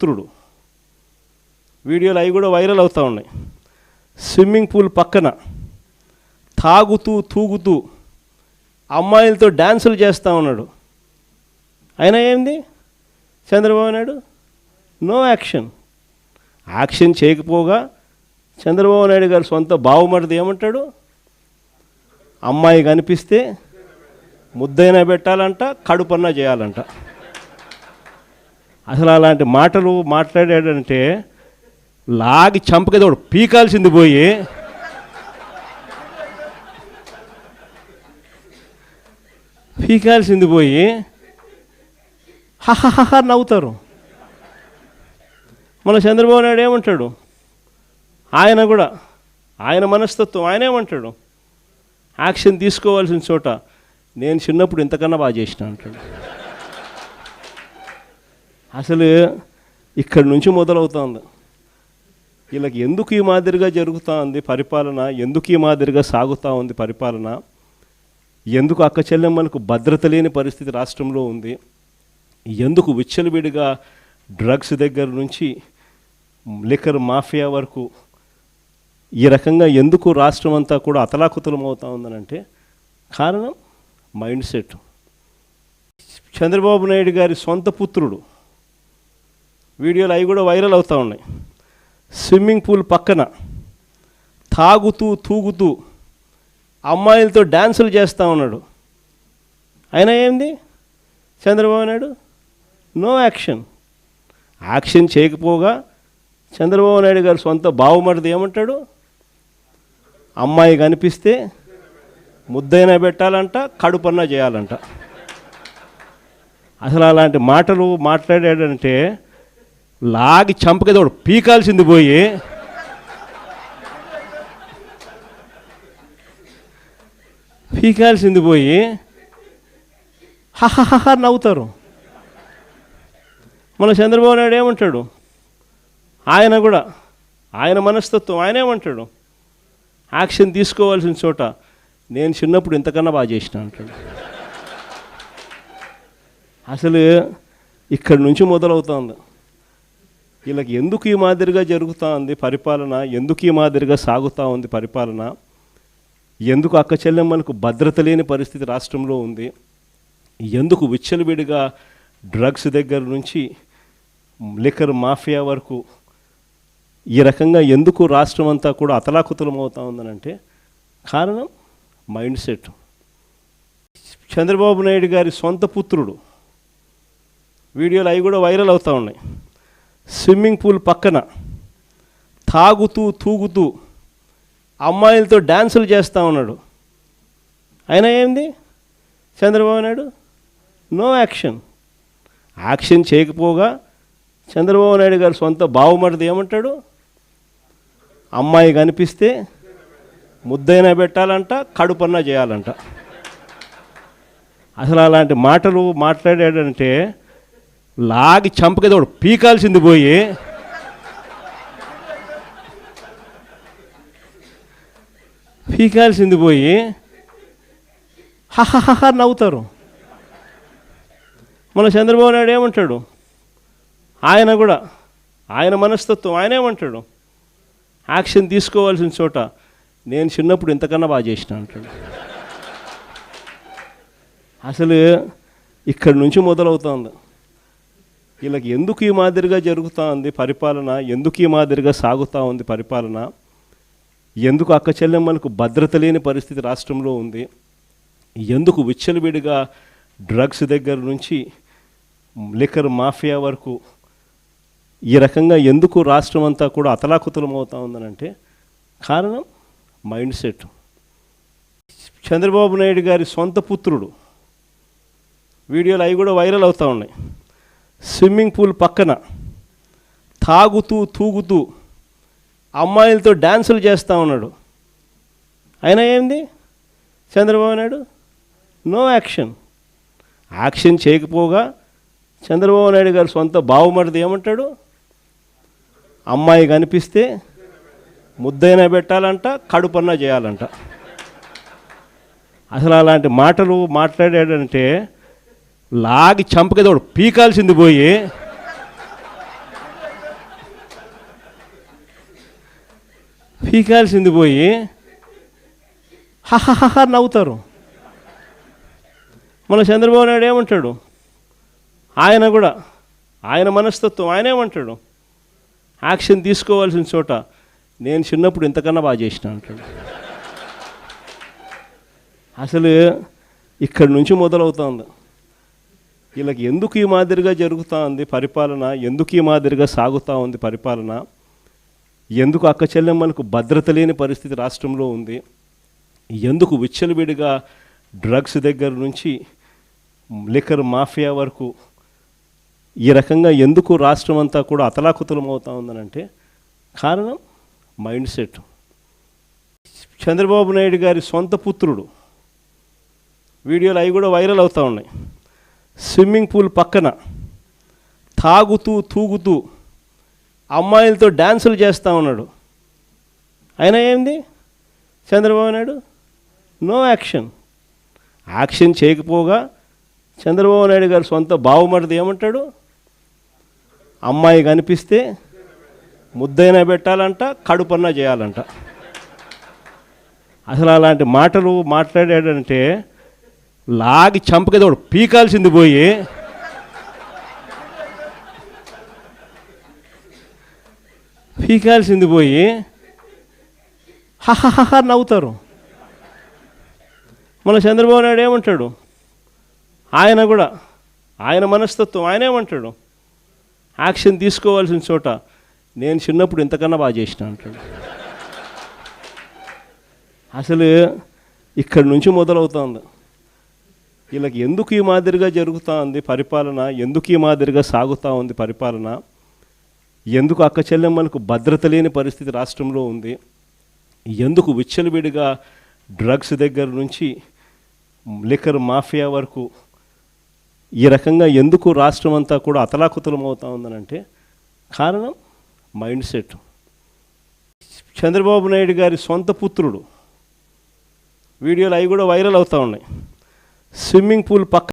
పుత్రుడు. వీడియోలు అవి కూడా వైరల్ అవుతూ ఉన్నాయి. స్విమ్మింగ్ పూల్ పక్కన తాగుతూ తూగుతూ అమ్మాయిలతో డ్యాన్సులు చేస్తూ ఉన్నాడు. అయినా ఏంది Chandrababu Naidu no action. Action చేయకపోగా చంద్రబాబు నాయుడు గారు సొంత బావుమరిది ఏమంటాడు, అమ్మాయి కనిపిస్తే ముద్దైనా పెట్టాలంట, కడుపన్నా చేయాలంట. అసలు అలాంటి మాటలు మాట్లాడాడంటే లాగి చంపకేదోడు పీకాల్సింది పోయి హహహహ నవ్వుతారు. మన చంద్రబాబు నాయుడు ఏమంటాడు, ఆయన కూడా ఆయన మనస్తత్వం ఆయన ఏమంటాడు, యాక్షన్ తీసుకోవాల్సిన చోట నేను చిన్నప్పుడు ఇంతకన్నా బాగా చేసిన అంటాడు. అసలు ఇక్కడి నుంచి మొదలవుతుంది. వీళ్ళకి ఎందుకు ఈ మాదిరిగా జరుగుతూ ఉంది పరిపాలన, ఎందుకు ఈ మాదిరిగా సాగుతూ ఉంది పరిపాలన, ఎందుకు అక్క చెల్లెమ్మలకు భద్రత లేని పరిస్థితి రాష్ట్రంలో ఉంది, ఎందుకు విచ్చలవిడిగా డ్రగ్స్ దగ్గర నుంచి లిక్కర్ మాఫియా వరకు ఈ రకంగా ఎందుకు రాష్ట్రం అంతా కూడా అతలాకుతలం అవుతూ ఉందనంటే కారణం మైండ్ సెట్. చంద్రబాబు నాయుడు గారి సొంత పుత్రుడు. వీడియోలు అవి కూడా వైరల్ అవుతూ ఉన్నాయి. స్విమ్మింగ్ పూల్ పక్కన తాగుతూ తూగుతూ అమ్మాయిలతో డ్యాన్సులు చేస్తూ ఉన్నాడు. అయినా ఏంది Chandrababu Naidu no action. Action చేయకపోగా చంద్రబాబు నాయుడు గారు సొంత బావుమరిది ఏమంటాడు, అమ్మాయి కనిపిస్తే ముద్దైనా పెట్టాలంట, కడుపన్నా చేయాలంట. అసలు అలాంటి మాటలు మాట్లాడాడంటే లాగి చంపకేదోడు పీకాల్సింది పోయి హహహహ నవ్వుతారు. మన చంద్రబాబు నాయుడు ఏమంటాడు, ఆయన కూడా ఆయన మనస్తత్వం ఆయన ఏమంటాడు, యాక్షన్ తీసుకోవాల్సిన చోట నేను చిన్నప్పుడు ఇంతకన్నా బాగా చేసిన అంటాడు. అసలు ఇక్కడి నుంచి మొదలవుతుంది. వీళ్ళకి ఎందుకు ఈ మాదిరిగా జరుగుతూ ఉంది పరిపాలన, ఎందుకు ఈ మాదిరిగా సాగుతూ ఉంది పరిపాలన, ఎందుకు అక్క చెల్లెమ్మలకు భద్రత లేని పరిస్థితి రాష్ట్రంలో ఉంది, ఎందుకు విచ్చలవిడిగా డ్రగ్స్ దగ్గర నుంచి లిక్కర్ మాఫియా వరకు ఈ రకంగా ఎందుకు రాష్ట్రం అంతా కూడా అతలాకుతలం అవుతూ ఉందనంటే కారణం మైండ్ సెట్. చంద్రబాబు నాయుడు గారి సొంత పుత్రుడు. వీడియోలు అవి కూడా వైరల్ అవుతూ ఉన్నాయి. స్విమ్మింగ్ పూల్ పక్కన తాగుతూ తూగుతూ అమ్మాయిలతో డ్యాన్సులు చేస్తూ ఉన్నాడు. అయినా ఏంది Chandrababu Naidu no action. Action చేయకపోగా చంద్రబాబు నాయుడు గారు సొంత బావుమరిది ఏమంటాడు, అమ్మాయి కనిపిస్తే ముద్దైనా పెట్టాలంట, కడుపన్నా చేయాలంట. అసలు అలాంటి మాటలు మాట్లాడాడంటే లాగి చంపకేదోడు పీకాల్సింది పోయి హహహహ నవ్వుతారు. మన చంద్రబాబు నాయుడు ఏమంటాడు, ఆయన కూడా ఆయన మనస్తత్వం ఆయన ఏమంటాడు, యాక్షన్ తీసుకోవాల్సిన చోట నేను చిన్నప్పుడు ఇంతకన్నా బాగా చేసిన అంటాడు. అసలు ఇక్కడి నుంచి మొదలవుతుంది. వీళ్ళకి ఎందుకు ఈ మాదిరిగా జరుగుతూ ఉంది పరిపాలన, ఎందుకు ఈ మాదిరిగా సాగుతూ ఉంది పరిపాలన, ఎందుకు అక్క చెల్లెమ్మలకు భద్రత లేని పరిస్థితి రాష్ట్రంలో ఉంది, ఎందుకు విచ్చలవిడిగా డ్రగ్స్ దగ్గర నుంచి లిక్కర్ మాఫియా వరకు ఈ రకంగా ఎందుకు రాష్ట్రం అంతా కూడా అతలాకుతలం అవుతూ ఉందనంటే కారణం మైండ్ సెట్. చంద్రబాబు నాయుడు గారి సొంత పుత్రుడు. వీడియోలు అవి కూడా వైరల్ అవుతూ ఉన్నాయి. స్విమ్మింగ్ పూల్ పక్కన తాగుతూ తూగుతూ అమ్మాయిలతో డ్యాన్సులు చేస్తూ ఉన్నాడు. అయినా ఏంది Chandrababu Naidu no action. Action చేయకపోగా చంద్రబాబు నాయుడు గారు సొంత బావుమరిది ఏమంటాడు, అమ్మాయి కనిపిస్తే ముద్దైనా పెట్టాలంట, కడుపన్నా చేయాలంట. అసలు అలాంటి మాటలు మాట్లాడాడంటే లాగి చంపకేదోడు పీకాల్సింది పోయి పీకాల్సింది పోయి హహహహ నవ్వుతారు. మన చంద్రబాబు నాయుడు ఏమంటాడు, ఆయన కూడా ఆయన మనస్తత్వం ఆయన ఏమంటాడు, యాక్షన్ తీసుకోవాల్సిన చోట నేను చిన్నప్పుడు ఇంతకన్నా బాగా చేసిన అంటాడు. అసలు ఇక్కడి నుంచి మొదలవుతుంది. వీళ్ళకి ఎందుకు ఈ మాదిరిగా జరుగుతూ ఉంది పరిపాలన, ఎందుకు ఈ మాదిరిగా సాగుతూ ఉంది పరిపాలన, ఎందుకు అక్క చెల్లెమ్మలకు భద్రత లేని పరిస్థితి రాష్ట్రంలో ఉంది, ఎందుకు విచ్చలవిడిగా డ్రగ్స్ దగ్గర నుంచి లిక్కర్ మాఫియా వరకు ఈ రకంగా ఎందుకు రాష్ట్రం అంతా కూడా అతలాకుతలం అవుతూ ఉందనంటే కారణం మైండ్ సెట్. చంద్రబాబు నాయుడు గారి సొంత పుత్రుడు, వీడియోలు అవి కూడా వైరల్ అవుతూ ఉన్నాయి, స్విమ్మింగ్ పూల్ పక్కన తాగుతూ తూగుతూ అమ్మాయిలతో డ్యాన్సులు చేస్తూ ఉన్నాడు. అయినా ఏంది Chandrababu Naidu no action. Action చేయకపోగా చంద్రబాబు నాయుడు గారు సొంత బావమరిది ఏమంటాడు, అమ్మాయి కనిపిస్తే ముద్దైనా పెట్టాలంట, కడుపన్నా చేయాలంట. అసలు అలాంటి మాటలు మాట్లాడాడంటే లాగి చంపకేదోడు పీకాల్సింది పోయి హహహహ నవ్వుతారు. మన చంద్రబాబు నాయుడు ఏమంటాడు, ఆయన కూడా ఆయన మనస్తత్వం ఆయన ఏమంటాడు, యాక్షన్ తీసుకోవాల్సిన చోట నేను చిన్నప్పుడు ఇంతకన్నా బాగా చేసిన అంటాడు. అసలు ఇక్కడి నుంచి మొదలవుతుంది. వీళ్ళకి ఎందుకు ఈ మాదిరిగా జరుగుతూ ఉంది పరిపాలన, ఎందుకు ఈ మాదిరిగా సాగుతూ ఉంది పరిపాలన, ఎందుకు అక్క చెల్లెమ్మలకు భద్రత లేని పరిస్థితి రాష్ట్రంలో ఉంది, ఎందుకు విచ్చలవిడిగా డ్రగ్స్ దగ్గర నుంచి లిక్కర్ మాఫియా వరకు ఈ రకంగా ఎందుకు రాష్ట్రం అంతా కూడా అతలాకుతలం అవుతూ ఉందనంటే కారణం మైండ్ సెట్. చంద్రబాబు నాయుడు గారి సొంత పుత్రుడు, వీడియోలు అవి కూడా వైరల్ అవుతూ ఉన్నాయి, స్విమ్మింగ్ పూల్ పక్క